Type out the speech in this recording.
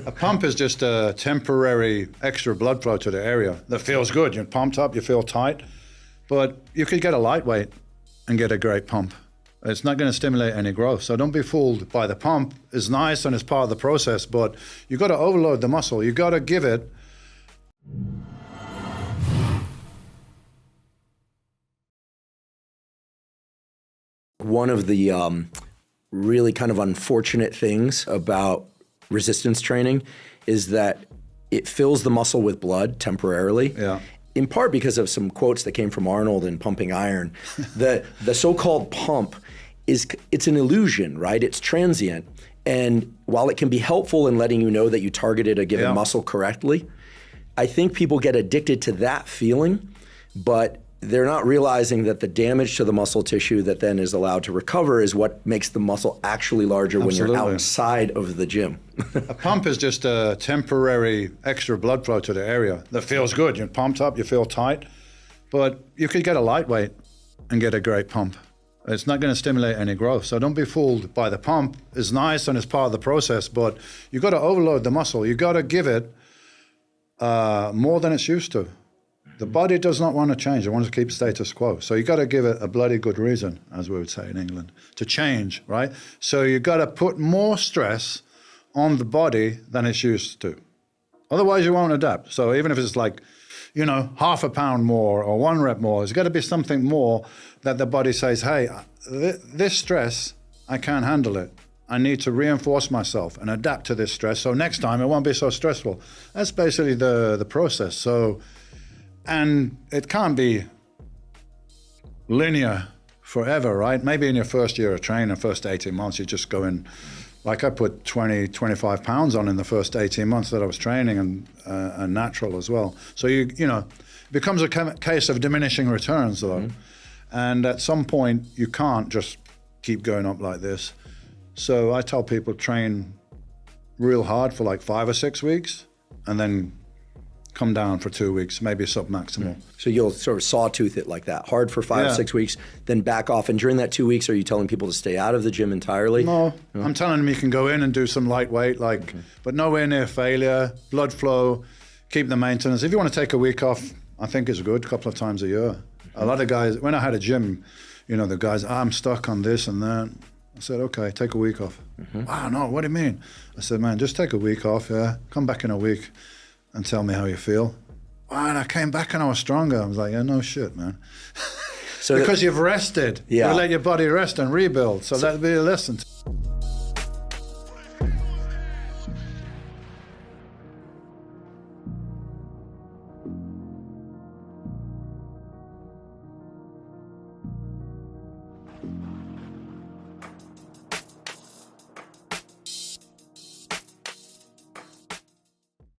A pump is just a temporary extra blood flow to the area that feels good. You're pumped up, you feel tight, but you could get a lightweight and get a great pump. It's not going to stimulate any growth. So don't be fooled by the pump. It's nice and it's part of the process, but you got to overload the muscle. You got to give it. One of the really kind of unfortunate things about resistance training is that it fills the muscle with blood temporarily. Yeah. In part because of some quotes that came from Arnold in Pumping Iron. The so-called pump it's an illusion, right? It's transient. And while it can be helpful in letting you know that you targeted a given muscle correctly, I think people get addicted to that feeling, but they're not realizing that the damage to the muscle tissue that then is allowed to recover is what makes the muscle actually larger when you're outside of the gym. A pump is just a temporary extra blood flow to the area that feels good. You're pumped up, you feel tight, but you could get a lightweight and get a great pump. It's not going to stimulate any growth. So don't be fooled by the pump. It's nice and it's part of the process, but you got to overload the muscle. You got to give it more than it's used to. The body does not want to change. It wants to keep status quo. So you got to give it a bloody good reason, as we would say in England, to change, right? So you got to put more stress on the body than it's used to. Otherwise, you won't adapt. So even if it's like, you know, half a pound more or 1 rep more, there's got to be something more that the body says, hey, this stress, I can't handle it. I need to reinforce myself and adapt to this stress. So next time it won't be so stressful. That's basically the process. So, and it can't be linear forever, right? Maybe in your first year of training, first 18 months, you just go in, like I put 20, 25 pounds on in the first 18 months that I was training and natural as well. So, you know, it becomes a case of diminishing returns though. Mm-hmm. And at some point you can't just keep going up like this. So I tell people train real hard for like 5 or 6 weeks and then come down for 2 weeks, maybe submaximal. So you'll sort of sawtooth it like that, hard for 5 or 6 weeks, then back off. And during that 2 weeks, are you telling people to stay out of the gym entirely? No, I'm telling them you can go in and do some lightweight, but nowhere near failure, blood flow, keep the maintenance. If you want to take a week off, I think it's good, a couple of times a year. A lot of guys, when I had a gym, you know, the guys, I'm stuck on this and that. I said, okay, take a week off. Wow, no, what do you mean? I said, man, just take a week off, come back in a week and tell me how you feel. Wow, and I came back and I was stronger. I was like, yeah, no shit, man. So because you've rested. You let your body rest and rebuild. So that'd be a lesson.